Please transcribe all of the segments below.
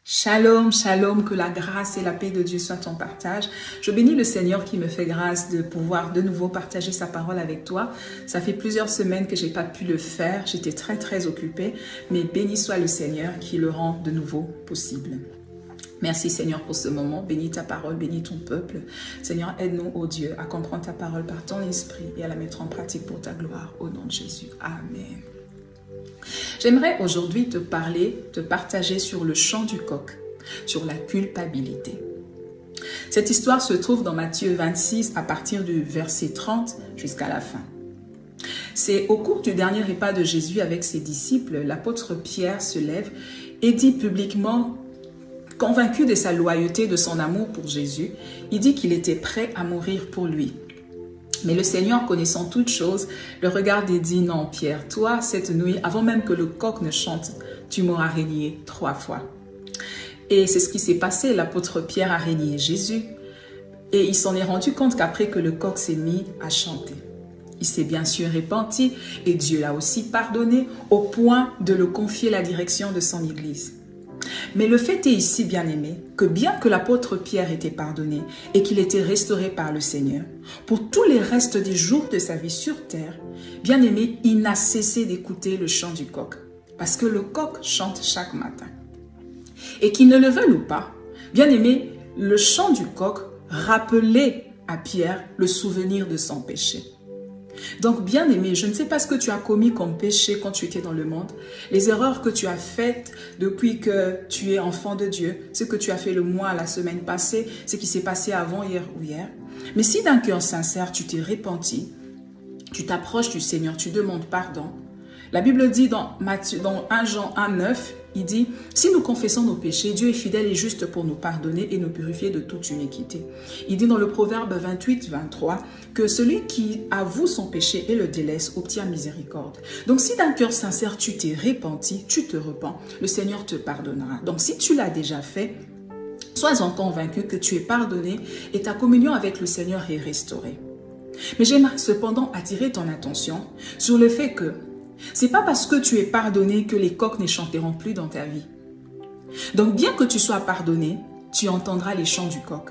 Shalom, shalom, que la grâce et la paix de Dieu soient en partage. Je bénis le Seigneur qui me fait grâce de pouvoir de nouveau partager sa parole avec toi. Ça fait plusieurs semaines que j'ai pas pu le faire, j'étais très occupée, mais béni soit le Seigneur qui le rend de nouveau possible. Merci Seigneur pour ce moment, bénis ta parole, bénis ton peuple. Seigneur, aide-nous, ô Dieu, à comprendre ta parole par ton esprit et à la mettre en pratique pour ta gloire, au nom de Jésus. Amen. J'aimerais aujourd'hui te partager sur le chant du coq, sur la culpabilité. Cette histoire se trouve dans Matthieu 26 à partir du verset 30 jusqu'à la fin. C'est au cours du dernier repas de Jésus avec ses disciples, l'apôtre Pierre se lève et dit publiquement, convaincu de sa loyauté, de son amour pour Jésus, il dit qu'il était prêt à mourir pour lui. Mais le Seigneur, connaissant toutes choses, le regarde et dit, non Pierre, toi, cette nuit, avant même que le coq ne chante, tu m'auras renié 3 fois. Et c'est ce qui s'est passé, l'apôtre Pierre a renié Jésus, et il s'en est rendu compte qu'après que le coq s'est mis à chanter. Il s'est bien sûr repenti, et Dieu l'a aussi pardonné, au point de le confier la direction de son église. Mais le fait est ici, bien-aimé, que bien que l'apôtre Pierre était pardonné et qu'il était restauré par le Seigneur, pour tous les restes des jours de sa vie sur terre, bien-aimé, il n'a cessé d'écouter le chant du coq, parce que le coq chante chaque matin. Et qu'il ne le veuille ou pas, bien-aimé, le chant du coq rappelait à Pierre le souvenir de son péché. Donc, bien-aimé, je ne sais pas ce que tu as commis comme péché quand tu étais dans le monde, les erreurs que tu as faites depuis que tu es enfant de Dieu, ce que tu as fait le mois, la semaine passée, ce qui s'est passé avant, hier ou hier. Mais si d'un cœur sincère, tu t'es repenti, tu t'approches du Seigneur, tu demandes pardon. La Bible dit dans 1 Jean 1,9, il dit, si nous confessons nos péchés, Dieu est fidèle et juste pour nous pardonner et nous purifier de toute iniquité. Il dit dans le Proverbe 28, 23, que celui qui avoue son péché et le délaisse obtient miséricorde. Donc si d'un cœur sincère tu t'es repenti, tu te repens, le Seigneur te pardonnera. Donc si tu l'as déjà fait, sois-en convaincu que tu es pardonné et ta communion avec le Seigneur est restaurée. Mais j'aimerais cependant attirer ton attention sur le fait que c'est pas parce que tu es pardonné que les coqs ne chanteront plus dans ta vie. Donc bien que tu sois pardonné, tu entendras les chants du coq.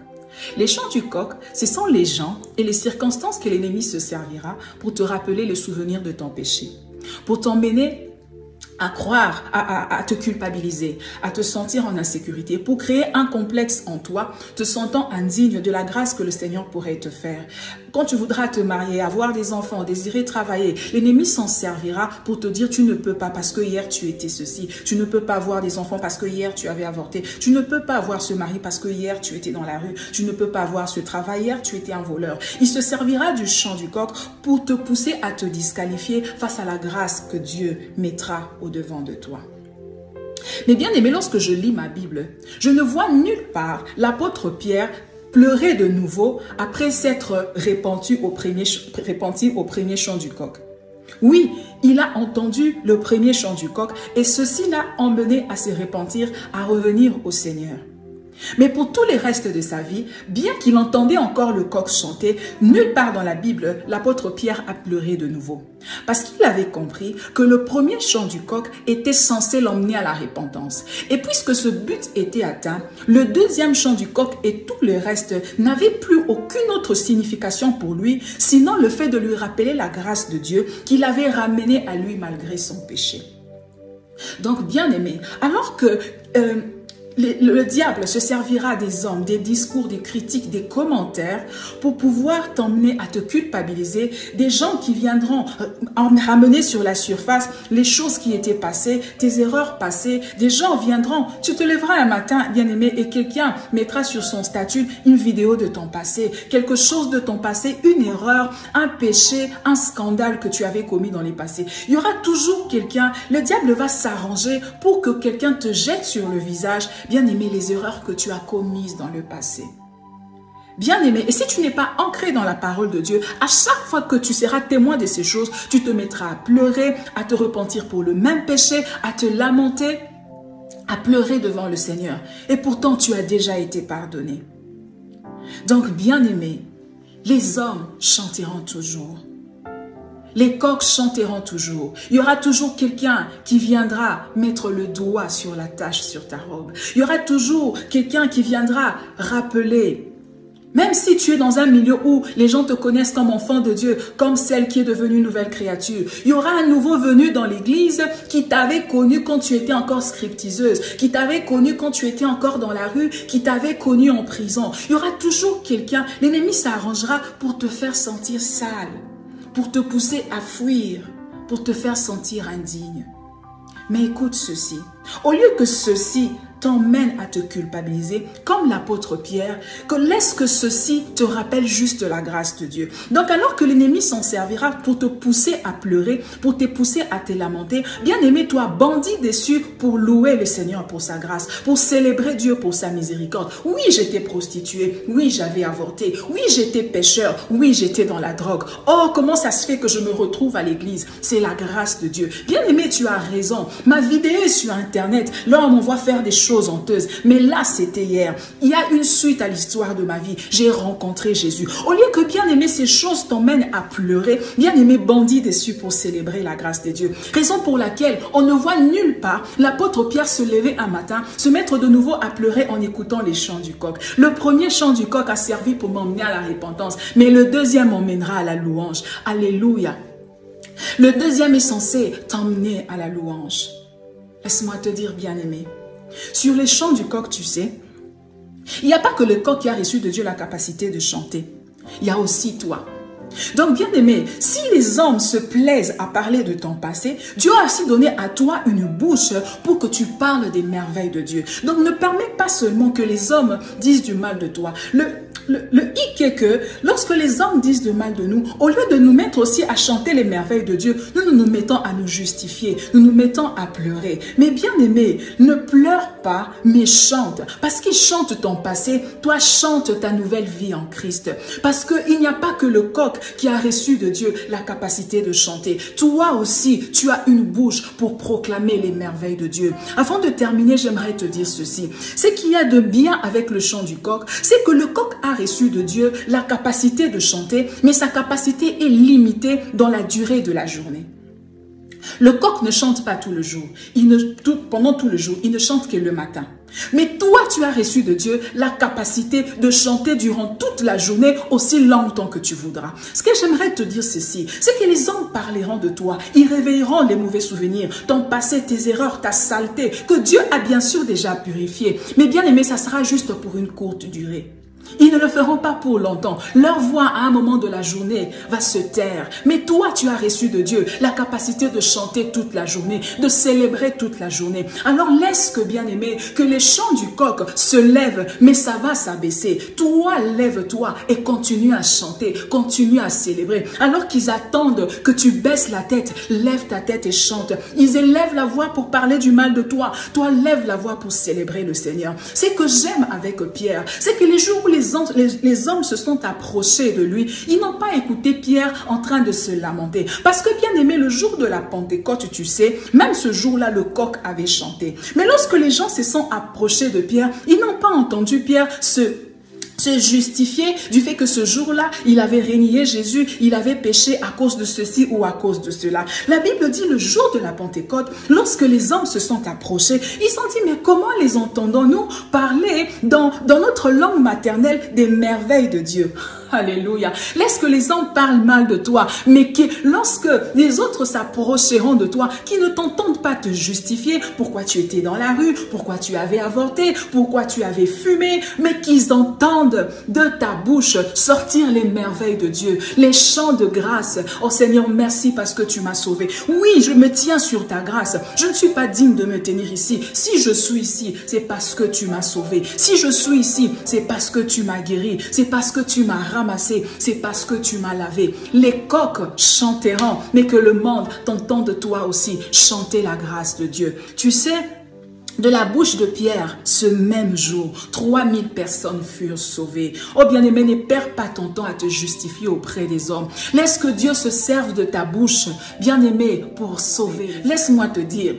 Les chants du coq, ce sont les gens et les circonstances que l'ennemi se servira pour te rappeler le souvenir de ton péché, pour t'emmener à croire, à te culpabiliser, à te sentir en insécurité, pour créer un complexe en toi, te sentant indigne de la grâce que le Seigneur pourrait te faire. Quand tu voudras te marier, avoir des enfants, désirer travailler, l'ennemi s'en servira pour te dire tu ne peux pas parce que hier tu étais ceci, tu ne peux pas avoir des enfants parce que hier tu avais avorté, tu ne peux pas avoir ce mari parce que hier tu étais dans la rue, tu ne peux pas avoir ce travail, hier tu étais un voleur. Il se servira du chant du coq pour te pousser à te disqualifier face à la grâce que Dieu mettra au-devant de toi. Mais bien aimé, lorsque je lis ma Bible, je ne vois nulle part l'apôtre Pierre pleurer de nouveau après s'être repenti au premier chant du coq. Oui, il a entendu le premier chant du coq et ceci l'a emmené à se repentir, à revenir au Seigneur. Mais pour tous les restes de sa vie, bien qu'il entendait encore le coq chanter, nulle part dans la Bible, l'apôtre Pierre a pleuré de nouveau. Parce qu'il avait compris que le premier chant du coq était censé l'emmener à la repentance. Et puisque ce but était atteint, le deuxième chant du coq et tout le reste n'avaient plus aucune autre signification pour lui, sinon le fait de lui rappeler la grâce de Dieu qui l'avait ramené à lui malgré son péché. Donc, bien aimé, alors que le diable se servira des hommes, des discours, des critiques, des commentaires pour pouvoir t'emmener à te culpabiliser, des gens qui viendront ramener sur la surface les choses qui étaient passées, tes erreurs passées, des gens viendront, tu te lèveras un matin, bien-aimé, et quelqu'un mettra sur son statut une vidéo de ton passé, quelque chose de ton passé, une erreur, un péché, un scandale que tu avais commis dans les passés. Il y aura toujours quelqu'un, le diable va s'arranger pour que quelqu'un te jette sur le visage, bien-aimé, les erreurs que tu as commises dans le passé. Bien-aimé, et si tu n'es pas ancré dans la parole de Dieu, à chaque fois que tu seras témoin de ces choses, tu te mettras à pleurer, à te repentir pour le même péché, à te lamenter, à pleurer devant le Seigneur. Et pourtant, tu as déjà été pardonné. Donc, bien-aimé, les hommes chanteront toujours. Les coqs chanteront toujours. Il y aura toujours quelqu'un qui viendra mettre le doigt sur la tache sur ta robe. Il y aura toujours quelqu'un qui viendra rappeler. Même si tu es dans un milieu où les gens te connaissent comme enfant de Dieu, comme celle qui est devenue une nouvelle créature, il y aura un nouveau venu dans l'église qui t'avait connu quand tu étais encore scriptiseuse, qui t'avait connu quand tu étais encore dans la rue, qui t'avait connu en prison. Il y aura toujours quelqu'un, l'ennemi s'arrangera pour te faire sentir sale, pour te pousser à fuir, pour te faire sentir indigne. Mais écoute ceci, au lieu que ceci t'emmène à te culpabiliser, comme l'apôtre Pierre, que laisse que ceci te rappelle juste la grâce de Dieu. Donc alors que l'ennemi s'en servira pour te pousser à pleurer, pour te pousser à te lamenter, bien aimé toi, bandit déçu, pour louer le Seigneur pour sa grâce, pour célébrer Dieu pour sa miséricorde. Oui, j'étais prostituée, oui, j'avais avorté, oui, j'étais pécheur, oui, j'étais dans la drogue. Oh, comment ça se fait que je me retrouve à l'église? C'est la grâce de Dieu. Bien aimé, tu as raison. Ma vidéo est sur Internet. Là, on m'envoie faire des choses honteuses. Mais là, c'était hier. Il y a une suite à l'histoire de ma vie. J'ai rencontré Jésus. Au lieu que bien aimer ces choses t'emmènent à pleurer, bien aimer bandit déçu pour célébrer la grâce de Dieu. Raison pour laquelle on ne voit nulle part l'apôtre Pierre se lever un matin, se mettre de nouveau à pleurer en écoutant les chants du coq. Le premier chant du coq a servi pour m'emmener à la repentance, mais le deuxième m'emmènera à la louange. Alléluia. Le deuxième est censé t'emmener à la louange. Laisse-moi te dire, bien-aimé, sur les chants du coq, tu sais, il n'y a pas que le coq qui a reçu de Dieu la capacité de chanter. Il y a aussi toi. Donc, bien-aimé, si les hommes se plaisent à parler de ton passé, Dieu a aussi donné à toi une bouche pour que tu parles des merveilles de Dieu. Donc, ne permets pas seulement que les hommes disent du mal de toi. Le hic est que lorsque les hommes disent du mal de nous, au lieu de nous mettre aussi à chanter les merveilles de Dieu, nous nous mettons à nous justifier, nous nous mettons à pleurer. Mais bien aimé, ne pleure pas, mais chante. Parce qu'il chante ton passé, toi chante ta nouvelle vie en Christ. Parce qu'il n'y a pas que le coq qui a reçu de Dieu la capacité de chanter. Toi aussi, tu as une bouche pour proclamer les merveilles de Dieu. Avant de terminer, j'aimerais te dire ceci. Ce qu'il y a de bien avec le chant du coq, c'est que le coq a reçu de Dieu la capacité de chanter, mais sa capacité est limitée dans la durée de la journée. Le coq ne chante pas tout le jour. Pendant tout le jour, il ne chante que le matin. Mais toi, tu as reçu de Dieu la capacité de chanter durant toute la journée, aussi longtemps que tu voudras. Ce que j'aimerais te dire ceci, c'est que les hommes parleront de toi, ils réveilleront les mauvais souvenirs, ton passé, tes erreurs, ta saleté, que Dieu a bien sûr déjà purifié. Mais bien aimé, ça sera juste pour une courte durée. Ils ne le feront pas pour longtemps. Leur voix à un moment de la journée va se taire. Mais toi, tu as reçu de Dieu la capacité de chanter toute la journée, de célébrer toute la journée. Alors laisse que, bien aimé, que les chants du coq se lèvent, mais ça va s'abaisser. Toi, lève-toi et continue à chanter, continue à célébrer. Alors qu'ils attendent que tu baisses la tête, lève ta tête et chante. Ils élèvent la voix pour parler du mal de toi. Toi, lève la voix pour célébrer le Seigneur. Ce que j'aime avec Pierre, c'est que les jours où les hommes se sont approchés de lui, ils n'ont pas écouté Pierre en train de se lamenter. Parce que bien aimé, le jour de la Pentecôte, tu sais, même ce jour-là, le coq avait chanté. Mais lorsque les gens se sont approchés de Pierre, ils n'ont pas entendu Pierre se justifier du fait que ce jour-là, il avait renié Jésus, il avait péché à cause de ceci ou à cause de cela. La Bible dit le jour de la Pentecôte, lorsque les hommes se sont approchés, ils se sont dit, mais comment les entendons-nous parler dans notre langue maternelle des merveilles de Dieu? Alléluia. Laisse que les hommes parlent mal de toi, mais que lorsque les autres s'approcheront de toi, qu'ils ne t'entendent pas te justifier pourquoi tu étais dans la rue, pourquoi tu avais avorté, pourquoi tu avais fumé, mais qu'ils entendent de ta bouche sortir les merveilles de Dieu, les chants de grâce. Oh Seigneur, merci parce que tu m'as sauvé. Oui, je me tiens sur ta grâce. Je ne suis pas digne de me tenir ici. Si je suis ici, c'est parce que tu m'as sauvé. Si je suis ici, c'est parce que tu m'as guéri. C'est parce que tu m'as ramassé. C'est parce que tu m'as lavé. Les coqs chanteront, mais que le monde t'entende toi aussi chanter la grâce de Dieu. Tu sais, de la bouche de Pierre, ce même jour, 3000 personnes furent sauvées. Oh bien-aimé, ne perds pas ton temps à te justifier auprès des hommes. Laisse que Dieu se serve de ta bouche, bien-aimé, pour sauver. Laisse-moi te dire,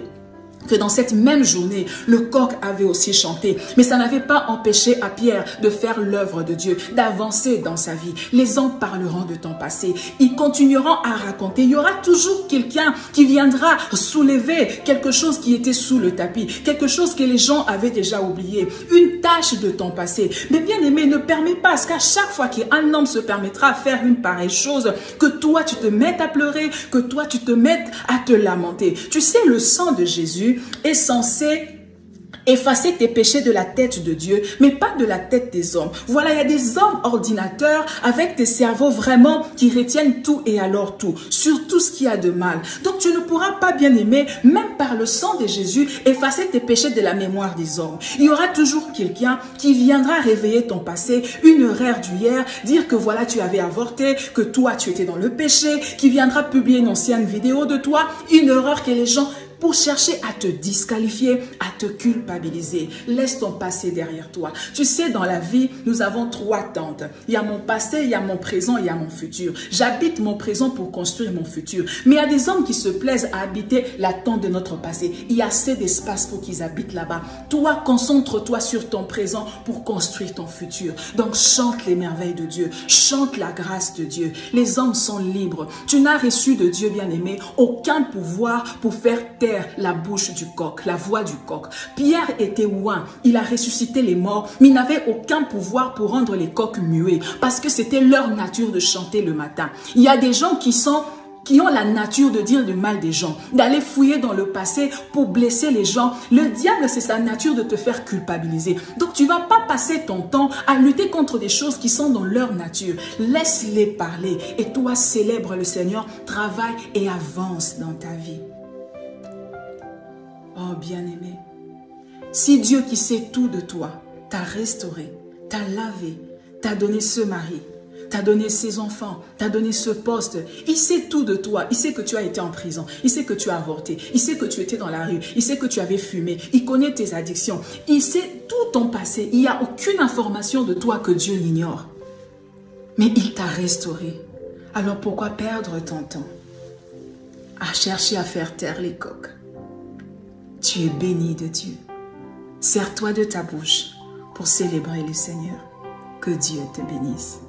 que dans cette même journée, le coq avait aussi chanté. Mais ça n'avait pas empêché à Pierre de faire l'œuvre de Dieu, d'avancer dans sa vie. Les hommes parleront de ton passé. Ils continueront à raconter. Il y aura toujours quelqu'un qui viendra soulever quelque chose qui était sous le tapis, quelque chose que les gens avaient déjà oublié, une tâche de ton passé. Mais bien aimé, ne permets pas qu'à chaque fois qu'un homme se permettra de faire une pareille chose, que toi tu te mettes à pleurer, que toi tu te mettes à te lamenter. Tu sais, le sang de Jésus est censé effacer tes péchés de la tête de Dieu, mais pas de la tête des hommes. Voilà, il y a des hommes ordinateurs avec des cerveaux vraiment qui retiennent tout et alors tout, sur tout ce qu'il y a de mal. Donc tu ne pourras pas, bien aimer, même par le sang de Jésus, effacer tes péchés de la mémoire des hommes. Il y aura toujours quelqu'un qui viendra réveiller ton passé, une erreur d'hier, dire que voilà, tu avais avorté, que toi tu étais dans le péché, qui viendra publier une ancienne vidéo de toi, une erreur que les gens pour chercher à te disqualifier, à te culpabiliser. Laisse ton passé derrière toi. Tu sais, dans la vie, nous avons 3 tentes. Il y a mon passé, il y a mon présent, il y a mon futur. J'habite mon présent pour construire mon futur. Mais il y a des hommes qui se plaisent à habiter la tente de notre passé. Il y a assez d'espace pour qu'ils habitent là-bas. Toi, concentre-toi sur ton présent pour construire ton futur. Donc, chante les merveilles de Dieu. Chante la grâce de Dieu. Les hommes sont libres. Tu n'as reçu de Dieu, bien-aimé, aucun pouvoir pour faire taire la bouche du coq, la voix du coq. Pierre était ouin, il a ressuscité les morts, mais il n'avait aucun pouvoir pour rendre les coqs muets, parce que c'était leur nature de chanter le matin. Il y a des gens qui ont la nature de dire du mal des gens, d'aller fouiller dans le passé pour blesser les gens. Le diable, c'est sa nature de te faire culpabiliser. Donc, tu ne vas pas passer ton temps à lutter contre des choses qui sont dans leur nature. Laisse-les parler et toi, célèbre le Seigneur, travaille et avance dans ta vie. Oh bien-aimé, si Dieu qui sait tout de toi t'a restauré, t'a lavé, t'a donné ce mari, t'a donné ces enfants, t'a donné ce poste, il sait tout de toi, il sait que tu as été en prison, il sait que tu as avorté, il sait que tu étais dans la rue, il sait que tu avais fumé, il connaît tes addictions, il sait tout ton passé, il n'y a aucune information de toi que Dieu l'ignore. Mais il t'a restauré, alors pourquoi perdre ton temps à chercher à faire taire les coqs? Tu es béni de Dieu. Sers-toi de ta bouche pour célébrer le Seigneur. Que Dieu te bénisse.